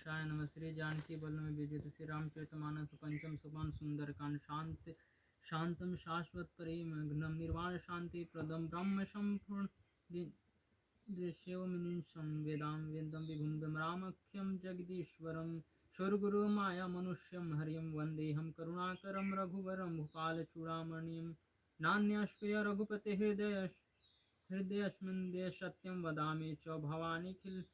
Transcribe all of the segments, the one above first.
नाथाय नमः। श्री जानकी वल्लभ विजय श्री रामचरितमानस पंचम सोपान सुंदरकांड। शांतम शाश्वत परिमग्नम निर्वाण शांति प्रदम ब्रह्म संपूर्ण दृश्यवमिनिशं वेदं विभुं रामख्यं जगदीश्वरं स्वर्गुरु माया मनुष्यं हरिं वन्देऽहं करुणाकरं रघुवरं भूपालचूडामणिं नान्याश्रय रघुपते हृदयस्मिन् सत्यं वदामि च भवानीखिल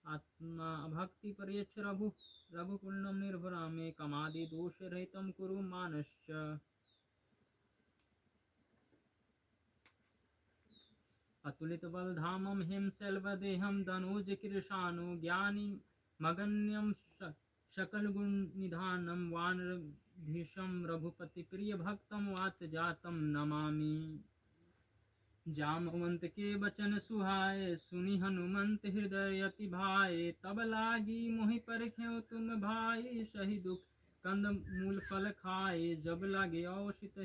आत्मा भक्ति परियच्छ रघुकुलं निर्भरां मे कमादि दोषरहितं कुरु मानश्च। अतुलित बलधामं हिमशैलवदेहं दनुजकृशानु ज्ञानी मगन्यं सकलगुणनिधानं वानरधीशं रघुपतिप्रियभक्तं वातजातं नमामि। जामवंत के बचन सुहाए सुनि हनुमंत हृदय अति भाए तब लागी मोहि परख्यो तुम भाई सही दुख कंद मूल फल खाए जब लागे औषित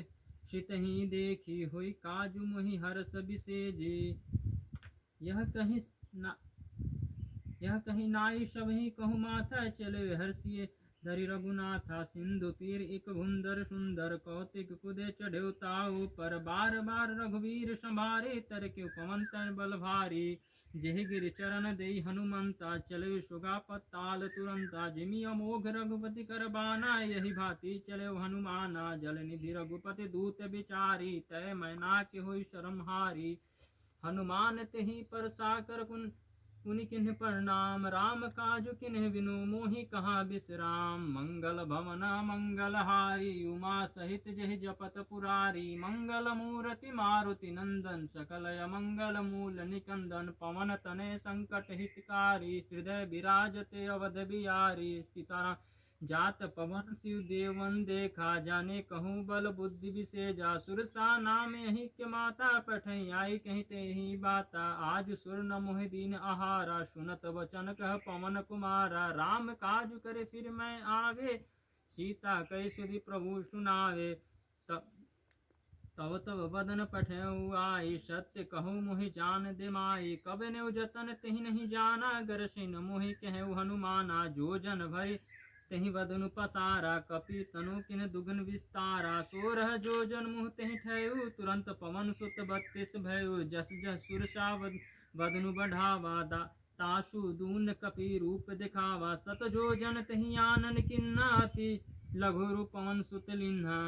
ही देखी हुई काजू मोहि हरस बिसेजे यह कहीं नाई सबहि कहु माथा चले हर्षिए धरि रघुनाथा सिंधु तीर एक भुंदर सुंदर कौतिक कुदे चढ़्यो ताऊ पर बार बार रघुवीर संभारे तर के पवन तन बल भारी जेहि गिर चरण देई हनुमंता चले सुगा पताल तुरंता जिमि अमोघ रघुपति कर बाना यही भांति चले हनुमाना जल निधि रघुपति दूत बिचारी तय मैना के हुई शरम हारी हनुमान तेहि पर साकर पुनि किन्ह प्रणाम राम काजु किन्ह बिनु मोहि कहा विश्राम मंगल भवन मंगल हारी उमा सहित जहि जपत पुरारी मंगल मूर्ति मारुति नंदन सकल मंगल मूल निकंदन पवन तनय संकट हितकारी हृदय विराजते अवध बिहारी पिता जात पवन शिव देवन देखा जाने कहूँ बल बुद्धि विसेजा सुरसा नाम यही के माता पठई आई कहीं ते ही बाता आज सुर न मोहि दीन आहारा सुनत वचन कह पवन कुमारा राम काज करे फिर मैं आवे सीता कई सुधि प्रभु सुनावे तब तब बदन पठऊ आई सत्य कहूँ मोहि जान दे माई कब ने जतन तेहि नहीं जाना गर सिन मोहि कहु हनुमाना जो जन भय तेहि बदनु पसारा कपि तनु किन दुगन विस्तारा सोरह जो जन मुह तेहि ठयु तुरंत पवन सुत 32 भयु जस जस सुरसा बदनु बढ़ावा तासु दून कपि रूप दिखावा सत जो जन तेहि आनन किन्ना अति लघु रूप पवन सुत लिन्हा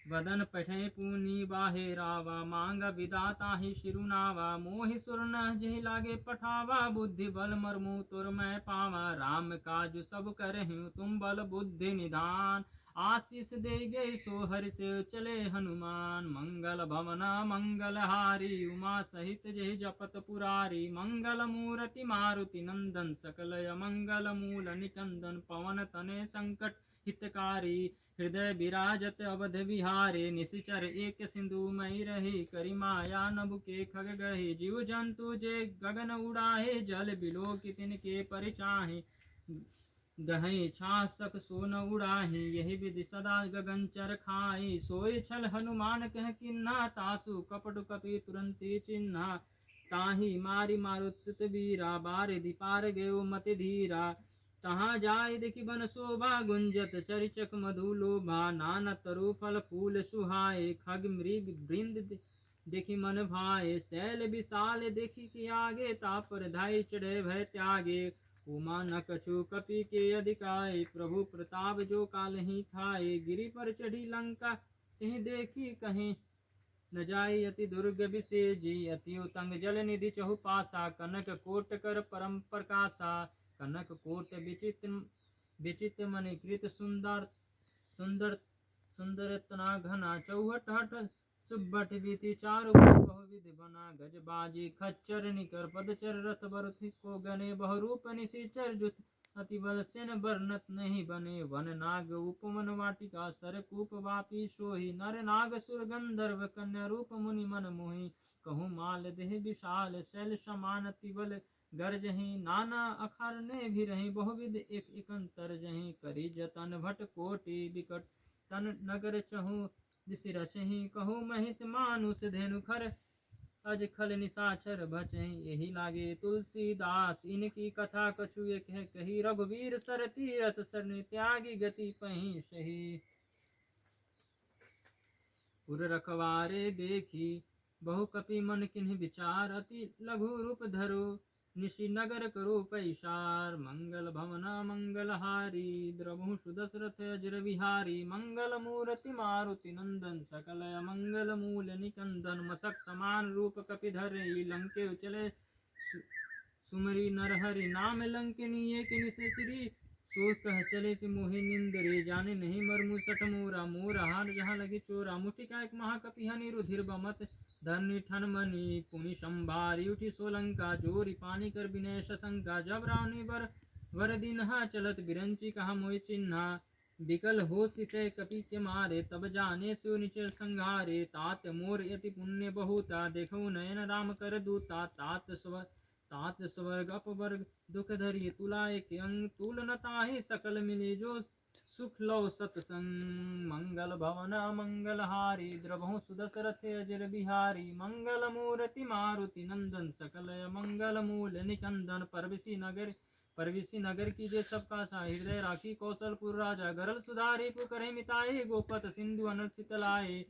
वदन पठे पूनी बाहेरावा मांग विदाता ही शिरुनावा मोहि सुरन जेहि लागे पठावा बुद्धि बल मरमु तुर मैं पावा राम काज सब करहिं तुम बल बुद्धि निधान आशीष दे गए सो हरि से चले हनुमान मंगल भवन मंगल हारी उमा सहित जेहि जपत पुरारी मंगल मूर्ति मारुति नंदन सकल मंगल मूल निकंदन पवन तने संकट हितकारी हृदय विराजत अवध विहारे निशिचर एक सिंधु मई रही करी माया नभु के खग गही जीव जंतु जे गगन उड़ाहे जल बिलो कि तिनके परिचाहे गहे छासक सोन उड़ाही यही विधि सदा गगन चर खाई सोई छल हनुमान कह किन्ना तासु कपट कपि तुरंती चिन्हा ताही मारी मारुत वीरा बारिधि पार गयो मति धीरा तहाँ जाय देखि बन शोभा गुंजत चरिचक मधु लोभा नाना तरु फल फूल सुहाए खग मृग वृंद देखि मन भाए शैल विशाल देखि कि आगे तापर धाय चढ़े भय त्यागे उमा न कछु कपि के अधिकाय प्रभु प्रताप जो काल ही खाए गिरि पर चढ़ी लंका तेहि देखी कहीं न जाय अति दुर्ग विसेजी अति उतंग जल निधि चहु पासा कनक कोट कर परम प्रकाशा कनक कोट विचित्र मणिकृत सुंदर तना घना चौहट हट सुबट बीती चारु बहुविध बना गज बाजी खच्चर निकर पदचर रथ बरथि को गने बहुरूप निशिचर जुत अति बल सेन बरनत नहीं बने वन नाग उपवन वाटिका सरकूप वापी सोही नर नाग सुर गंधर्व कन्या रूप मुनि मन मोहि कहूँ माल देह विशाल शैल समान अति बल गर्जहि नाना अखर ने भी रही बहुविध एक अंतर जहि करी जतन भट कोटि विकट तन नगर चहु दिशि रचहि कहु महिष मानुष धेनु खर अज खल निशाचर बचै यही लागे तुलसीदास। इनकी कथा कछु एक है कही, रघुवीर सर तीरथ सरनि त्यागी गति पहीं सही। पुर रखवारे देखी बहु कपि मन किन्ह विचार, अति लघु रूप धरो निशि नगर करो पैसार। मंगल भवन मंगल हारी द्रवहु सुदशरथ अजर बिहारी। मंगल मूर्ति मारुति नंदन सकल मंगल मूल निकंदन। मसक समान रूप कपि धरई लंके उचले सुमरी नरहरि नाम लंकिनी एक निशि। सो कह चले से मोहि निंदरे जाने नहीं मरमु सठ मोरा। मोर हार जहाँ लगे चोरा मुठिका एक महाकपि हनि रुधिर बमत। धरनी ठन मनी पुनि संभारी उठी सोलंका। जोरी पानी कर विनय शशंका। जब रावणी वर दिनहा चलत बिरंची कहा मोहि चिन्हा। विकल हो सिते कपि के मारे तब जाने सो निचर संघारे। तात मोर यति पुण्य बहुता देखो नयन राम कर दूता। तात स्वर्ग अपवर्ग दुख धरि तुला एक अंग। तुल न ताहि सकल मिले जो सुख लो सतसंग। मंगल भवन मंगल हारी द्रवहु सुदशरथ अजर बिहारी। मंगल मूर्ति मारुति नंदन सकल मंगल मूल निकंदन। परविसी नगर की जे सबका सा हृदय राखी कौशलपुर राजा। गरल सुधारी पुकरे मिताए गोपत सिंधु अनंत शीतलाए।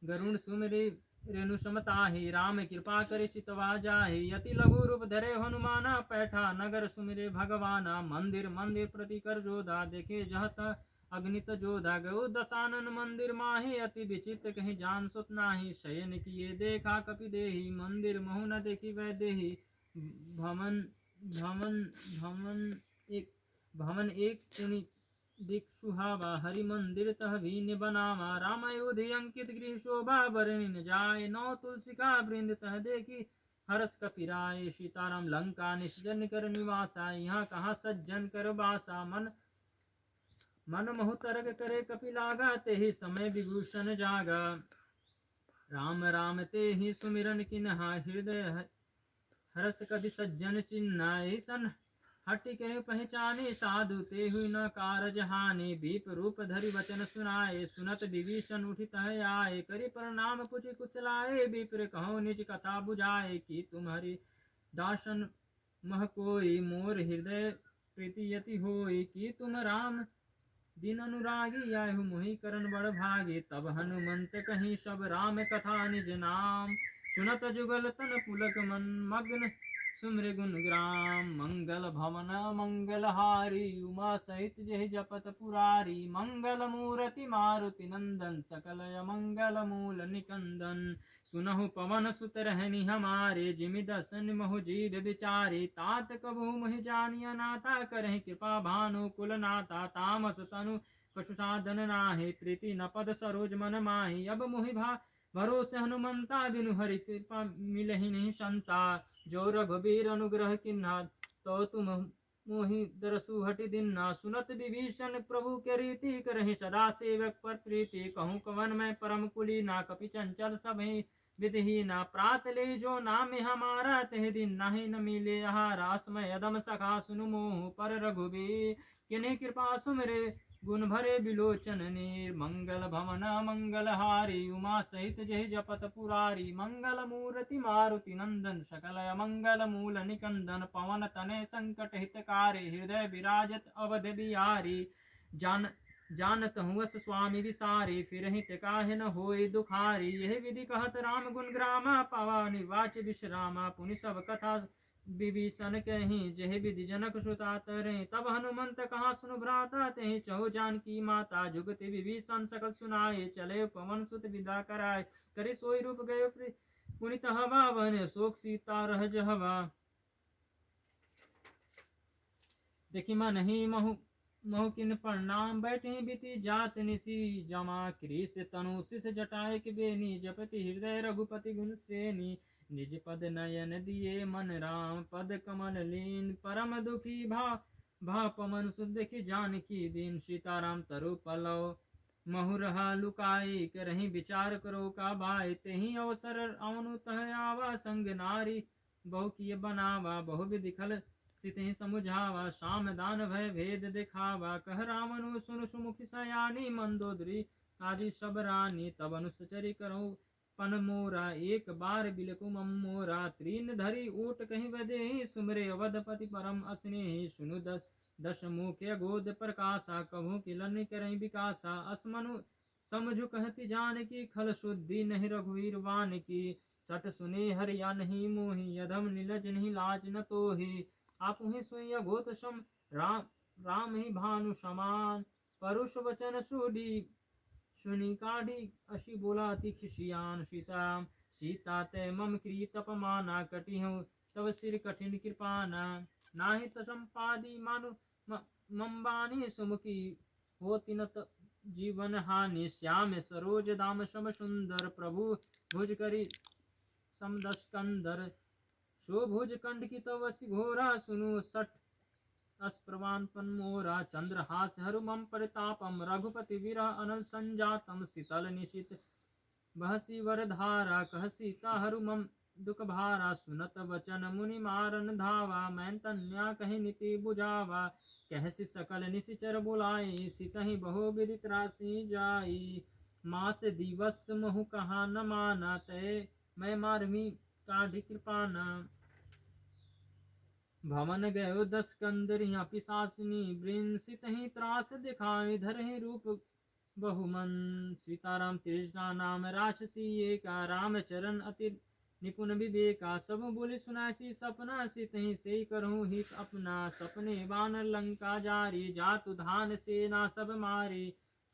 गरुण सुमरे रेणु समताहि राम कृपा करे चितवा जाहि। यति लघु रूप धरे हनुमाना पैठा नगर सुमिरे भगवाना। मंदिर मंदिर प्रति कर जोधा देखे जहत अग्नित जोधा। गौ दशानन मंदिर माहि अति विचित्र कहीं जान सुत नाही। शयन किए देखा कपि देहि मंदिर महु न देखी वै देहि। भवन भवन भवन एक पुनि दिख सुहावा। हरि मंदिर तह भीन बनावा। राम अयोध्या अंकित गृह शोभा बरनि न जाय। नौ तुलसिका वृंद तह देखी हरस कपिराय। सीताराम लंका निश्चन कर निवासा। यहाँ कहाँ सज्जन कर बासा। मन मोह तरग करे कपि लागा। तेहि समय विभूषण जागा। राम राम तेहि सुमिरन किन्हा। हृदय हरस कवि सज्जन चिन्हा। सन हटि के पहचाने साधु ते हुई न कारज हानि। भीप रूप धरि वचन सुनाए सुनत विभीषण उठि तह आए। करि प्रणाम पुछि कुशलाए विप्र कहो निज कथा बुझाए। कि तुम हरि दासन मह कोई मोर हृदय प्रीति यति होई। कि तुम राम दिन अनुरागी आयु मोहि करन बड़ भागी। तब हनुमंत कहीं सब राम कथा निज नाम। सुनत जुगल तन पुलक मन मग्न सुमरे गुण ग्राम। मंगल भवन मंगल हारी उमा सहित जहि जपत पुरारी। मंगल मूर्ति मारुति नंदन सकल मंगल मूल निकंदन। सुनहु पवन सुत रहनि हमारे जिमि दसन महु जीव विचारे। तात कबहु मोहि जानिया नाथा करहि कृपा भानु कुल नाथा। तामस तनु कछु साधन नाहि प्रीति न पद सरोज मन माहि। अब मोहि भरोसे हनुमंता बिनु हरि कृपा मिलहि नहीं संता। जो रघुबीर अनुग्रह किन्हा तो तुम मोहि दरसु हटि दिन्हा। सुनत विभीषण प्रभु के रीति करहि सदा सेवक पर प्रीति। कहूँ कवन मैं परम कुलीना कपि चंचल सभहि विधिहीना। प्रात ले जो नाम हमारा तह दिन नहीं न मिले आहारा। असमय अदम सखा सुनु मोह पर रघुबीर। किन्हीं कृपा सुमिरे गुण भरे बिलोचन नीर। मंगल भवन मंगल हारी उमा सहित जहि जपत पुरारी। मंगल मूर्ति मारुति नंदन सकल मंगल मूल निकंदन। पवन तनय संकट हितकारी हृदय विराजत अवध बिहारी। जानत हुअस स्वामी विसारी फिर हित काहे न होय दुखारी। यह विधि कहत राम गुण ग्रामा पावा निर्वाच विश्रामा। पुनि सब कथा विभीषण कहीं जहि विधि जनक सुता तरें। तब हनुमंत कहा सुनु भ्राता तेहि चहु जानकी माता। जुगति विभीषण सकल सुनाए चले पवन सुत विदा कराए। करि सोई रूप गए पुनि तहवा बने शोक सीता रह जहवा। देखि मन ही महु किन प्रणाम बैठे बीती जात निसी। जमा कृष तनु शिष जटाए के बेनी जपति हृदय रघुपति गुण श्रेणी। निज पद नयन दिए मन राम पद कमल लीन। परम दुखी भा पवन सुत देखि जानकी दीन। सीताराम तरु पलव महु रहा लुकाई करहि विचार करो का बाय। तेहि अवसर अवनु तह आवा संग नारी बहु किय बनावा। बहु विधि खल सितहि समुझावा साम दान भय भेद दिखावा। कह रावणु सुनु सुमुखि सयानी मंदोदरी आदि सब रानी। तब अनुसचरी करो पन मोरा एक बार बिलकु मम मोरा त्रीन धरी ऊट कहीं वदे सुमरे अवधपति परम अस्नेहि सुनु दश मुख्य गोद प्रकाशा कभू किलन करई विकासा असमनु समझु कहती जान की खल शुद्धि नहीं रघुवीर वान की सट सुने हरिया नहीं मोहि यधम नीलज नहीं लाज न तो ही आप ही सोई अघोत सम राम ही भानु समान परुष वचन सुडी सुनी काढ़ी अशी बोला अति खिसियान सीताराम सीता ते मम कृत अपमाना कटी हूँ तब सिर कठिन कृपाना नाहि तसंपादी मानु मम्बानी सुमुखी होती न जीवन हानि श्याम सरोज दाम सम सुंदर प्रभु भुज करी समदस्कंदर शो भुज कंड की तव घोरा सुनु सठ अस्प्रवान मोरा चंद्रहास हरु मम परितापम रघुपति विरह अनल संजातम शीतल निशित बहसी वरधारा कह सीता हरु मम दुख भारा सुनत वचन मुनि मारन धावा मैं तन्या कही नीति बुझावा कहसी सकल निशिचर बुलाई सितहि बहु विदित राशि जाई मास दिवस महु कहा न माना तय मैं मारमी काढ़ी कृपाना भवन गयो दस कंदरिया पिशासिनी वृंसित ही त्रास दिखाए धरे रूप बहुमन सीताराम तृष्णा नाम राक्षसी एका राम चरण अति निपुण विवेका सब बोले सुनासी सपना सित ही से करहूँ हित अपना सपने बानर लंका जारी जातु धान सेना सब मारे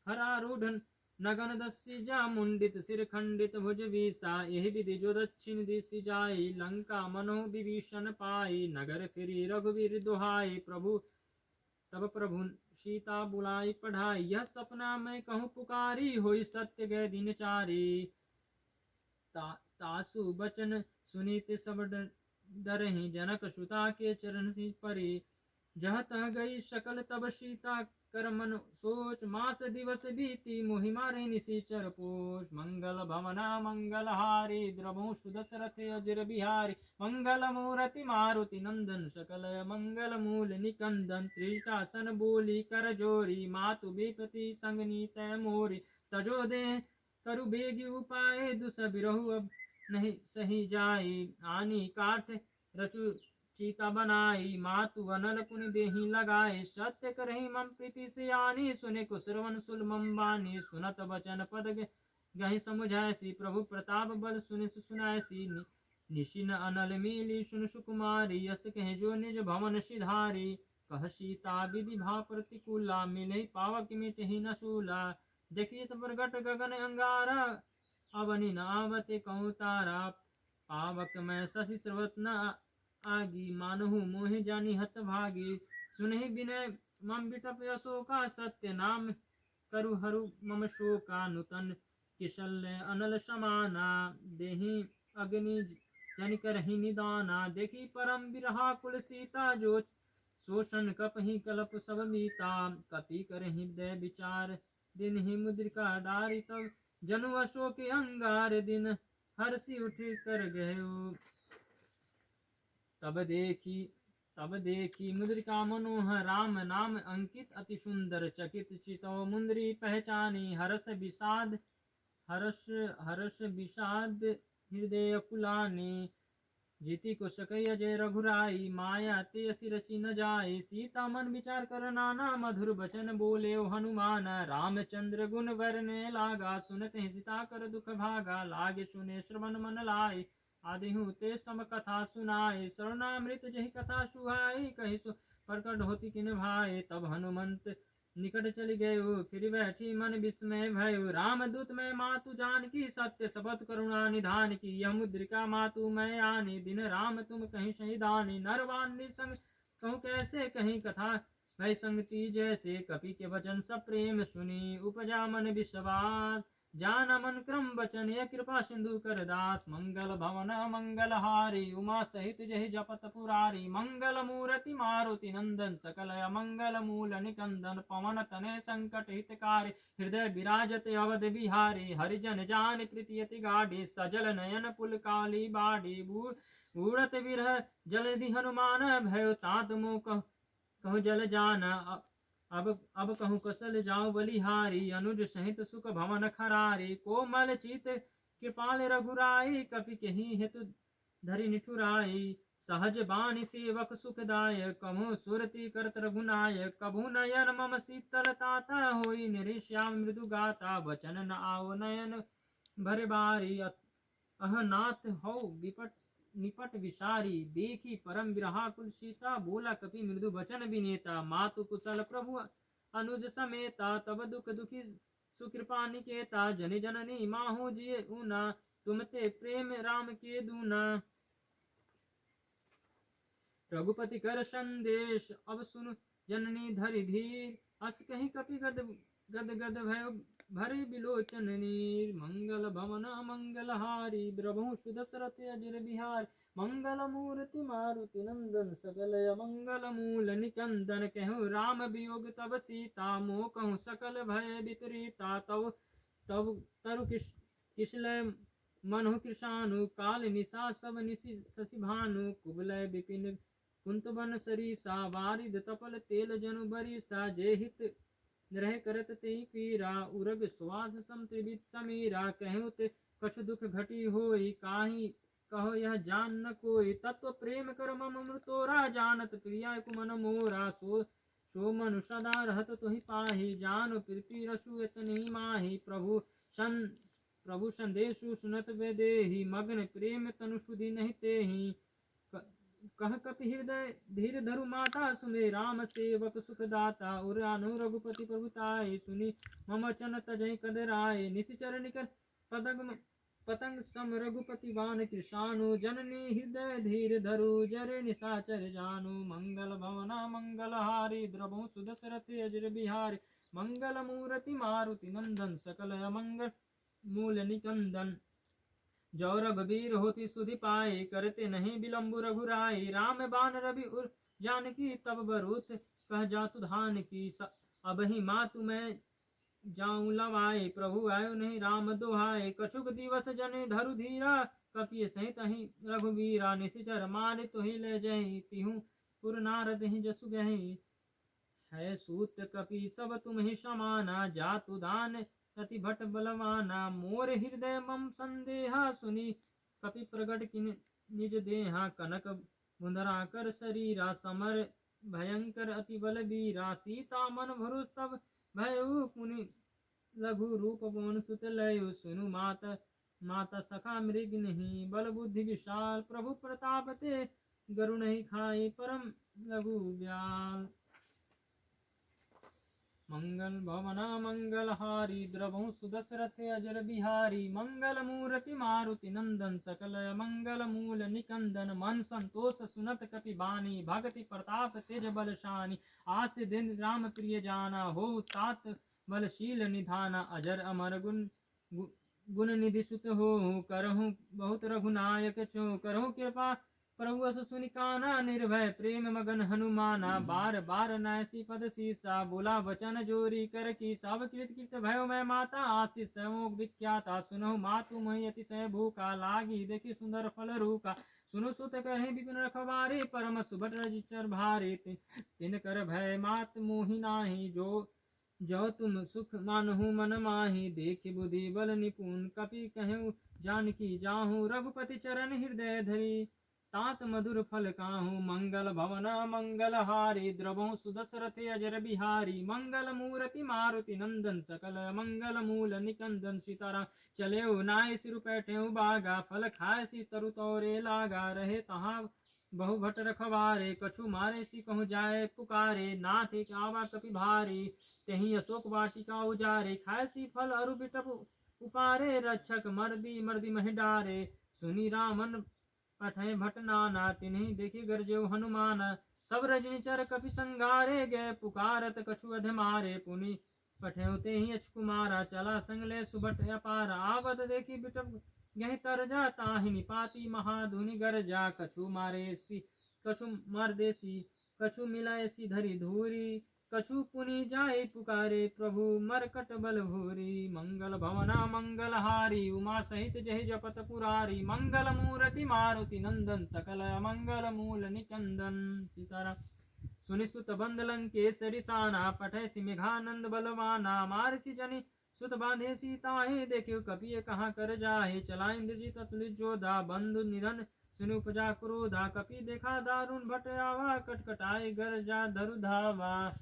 हरारूढ़ नगन दस्सी जा मुंडित सिर खंडित भुज वीसा यही विधि जो दक्षिण दिशि जाई लंका मनो विभीषण पाई नगर फिरी रघुवीर दुहाई प्रभु तब प्रभु सीता बुलाई पढ़ाई यह सपना मैं कहूँ पुकारी होई सत्य गए दिन चारी तासु बचन सुनीत सब डरहि जनक सुता के चरण सी परी जह तह गई शकल तब सीता कर मन सोच मास दिवस बीती मोहि मारे निशिचर पोष मंगल भवना मंगल हारी द्रभु सुदशरथ अजर बिहारी मंगल मूर्ति मारुति नंदन सकल मंगल मूल निकंदन त्रिशासन बोली कर जोरी मातु विपति संगनी तय मोरी तजो दे करु बेगी उपाय दुस बिरहु अब नहीं सही जाई आनी काठ रचु सीता बनाई मातु अनल पुनि देही लगाए सत्य करही मम प्रीति से आनी सुने कुश्रवन सुल मम बानी सुनत वचन पद गहि समुझायसी प्रभु प्रताप बल सुनि सुनायसी निशिन अनल मिली सुन सुकुमारी यस कह जो निज भवन सिधारी कह सीता विधि भा प्रतिकूला मिले पावक मिट ही न सूला देखिए प्रगट गगन अंगारा अवनि नावते कौतारा पावक में शशि स्रवत न आगी मानहु मोहि जानी हत भागी सुनहि विनय मम बिटप अशोका सत्य नाम करु हरु मम शोका नूतन किशल्य अनल समाना देहि अग्नि जन करहि निदाना देखी परम बिरहा कुल सीता जो शोषण कपहि कलप सब मीता कपि कर हृदय विचार दिन ही मुद्रिका डारी तब जनु अशोक अंगार दिन हर्षि उठ कर गयो तब देखी मुद्रिका मनोहर राम नाम अंकित अति सुंदर चकित चितो मुंदरी पहचानी हर्ष विषाद हृदय कुलानी जीती को सकई अजय रघुराई माया ते असि रचि न जाय सीता मन विचार कर नाना मधुर बचन बोले हनुमान रामचंद्र गुण वरने लागा सुनते सीता कर दुख भागा लागे सुने श्रवण मन लाए आदि हूँ ते सम कथा सुनाए शरणामृत जही कथा सुहाई कही सो प्रकट होती किन भाई तब हनुमंत निकट चली गयो फिर बैठी मन विस्मय भयो रामदूत में मातु जान की सत्य सबत करुणा निधान की यह मुद्रिका मातु मैं आनी दिन राम तुम कहीं शहीदानी नरवानी संग कहूँ कैसे कहीं कथा भय संगति जैसे कपि के वचन सब प्रेम सुनी उपजा मन विश्वास जान मन क्रम बचन ये कृपा सिंधु कर दास मंगल भवन मंगल हारी उमा सहित जहि जपत पुरारी मंगल मूर्ति मारुति नंदन सकल मंगल मूल निकंदन पवन तने संकट हितकारी हृदय विराजत अवध बिहारी हरिजन जान प्रीतियति गाढ़ी सजल नयन पुल काली बाड़ी बूढ़त विरह जलधि हनुमान भयो तात मोह कहु जल जाना अब कहूँ कसल जाओ बलिहारी अनुज सहित सुख भवन खरारी कोमल चित कृपाल रघुराई कपि कहि हेतु धरि निठुराई सहज बानी सेवक सुखदाय कभु सुरति करत रघुनाय कभु नयन मम शीतलताता होई निरिश्याम मृदु गाता वचन न आओ नयन भर बारी अहनाथ हो विपट निपट विसारी देखी परम विरहाकुल सीता बोला कपि मृदु वचन विनेता मातु कुशल प्रभु अनुज समेता तब दुख दुखी सुकृपा निकेता जनि जननी माहू जिये ऊना तुमते प्रेम राम के दूना रघुपति कर संदेश अब सुन जननी धरि धीर अस कहीं कपि गद गद गद भय भरे बिलोचन नीर मंगल भवन मंगल हारी द्रभु सुदशरथ अजिर बिहार मंगल मूर्ति मारुति नंदन सकल मंगल मूल निकंदन कहु राम वियोग तब सीता मोह कहूँ सकल भय विपरीता तब तब तरु किशलय मनु कृषानु काल निशा सब निशि शशि भानु कुबलय विपिन कुंत बन सरीसा वारिद तपल तेल जनु बरीसा जय हित रह करत ते पीरा उरग श्वास सम त्रिवित समीरा कहूँ ते कछु दुख घटी होई काही कहो यह जान न कोई तत्व प्रेम कर मम मृतोरा जानत प्रिया कुमन मोरा सो मनु सदा रहत तुहि पाहि जान प्रीति रसु एतनि माहि प्रभु संदेशु सुनत वेदेहि मग्न प्रेम तनु सुधि नहीं तेहि कह कपि हृदय धीर धरु माता सुमे राम सेवक सुखदाता उर अनु रघुपति प्रभुताय सुनी मम चन तजय कदराय निशिचर निकर पतंग सम रघुपति बान कृषानु जननी हृदय धीर धरु जरे निशाचर जानु मंगल भवना मंगल हारी द्रवहु सुदशरथ अजर बिहारी मंगल मूर्ति मारुति नंदन सकल मंगल मूल निकंदन जो रघुबीर होती सुधि पाए करते नहीं विलम्बु रघुराई राम बान रवि उर जानकी तब बरुत कह जातु धान की अब ही मातु मैं जाऊं लवाए प्रभु आयो नहीं राम दोहाए कछुक दिवस जने धरु धीरा कपिय सहित ही रघुवीरा निशिचर मारे तो ही ले जही तिहु पुर नारद ही जसु गही है सूत कपि सब तुम ही समाना जातु दान तति भट बलवाना मोर हृदय मम संदेहा सुनी कपि प्रगट किन निज देहा कनक मुंदरा कर शरीरा समर भयंकर अति बल बीरा सीता मन भरुस तब भयउ पुनि लघु रूप पवन सुत लयु सुनु माता सखा मृग नहीं बल बुद्धि विशाल प्रभु प्रताप ते गरुण ही खाई परम लघु ब्याल मंगल भवना मंगल हारी द्रवहु सुदशरथ अजर बिहारी मंगल मूर्ति मारुति नंदन सकल मंगल मूल निकंदन मन संतोष सुनत कपि बानी भगति प्रताप तेज बलशानी आस दिन राम प्रिय जाना हो तात बलशील निधाना अजर अमर गुण निधि सुत हो करहु बहुत रघुनायक छो करहु कृपा प्रभु अस सुनि काना निर्भय प्रेम मगन हनुमाना बार बार नायसी पद सीसा बोला वचन जोरी कर की सब कृत कृत भयो मैं माता आशीष तमोक विख्याता सुनो मातु मही अतिशय भूखा लागी देखी सुंदर फल रूका सुनो सुत करहि विपिन रखवारे परम सुभट रजिचर भारे तिन कर भय मात मोहि नाही जो तुम सुख मानहु मन माही देखि बुद्धि बल निपुण कपि कहु जानकी जाहू रघुपति चरण हृदय धरी तात मधुर फल काहू मंगल भवन मंगल हारी द्रवो सुदशरथ अजर बिहारी मंगल मूर्ति मारुति नंदन सकल मंगल मूल निकंदन सीताराम चले नाय सिर पैठे बागा फल खाए सी तरु तोरे लागा रहे तहाँ बहु भट रखवारे कछु मारे सी कहूँ जाए पुकारे नाथ एक आवा कपि भारी तही अशोक वाटिका उजारे खाए सी फल अरु बिटप उपारे रक्षक मर्दी मर्दी मह डारे सुनी रामन पठय भट नाना तिन्हि देखि गरजेउ हनुमान सब रजनीचर कपि संगारे गए पुकारत कछु अध मारे पुनि पठेउ ते ही अच कुमारा चला संगले सुबट अपार आवत देखी बिटप यही तरजा ताहि निपाती महाधुनि गरजा कछु मारे सी कछु मर देसी कछु मिलाए सी धरी धूरी कछु पुनि जाए पुकारे प्रभु मरकट बल भूरी मंगल भवना मंगल हारी उमा सहित जहि जपत पुरारी मंगल मूर्ति मारुति नंदन सकल मंगल मूल निकंदन सीताराम सुनिसुत बंद लंकेसरि साना पठय सि मेघानंद बलवाना मारसी जनि सुत बांधे सीताहे देखियो कपिय कहाँ कर जाहे चला इंद्रजीत अतुलित जोधा बंधु निधन सुनु उपजा क्रोधा कपि देखा दारुण भट आवा कटकटाए गर जा धरु धावा।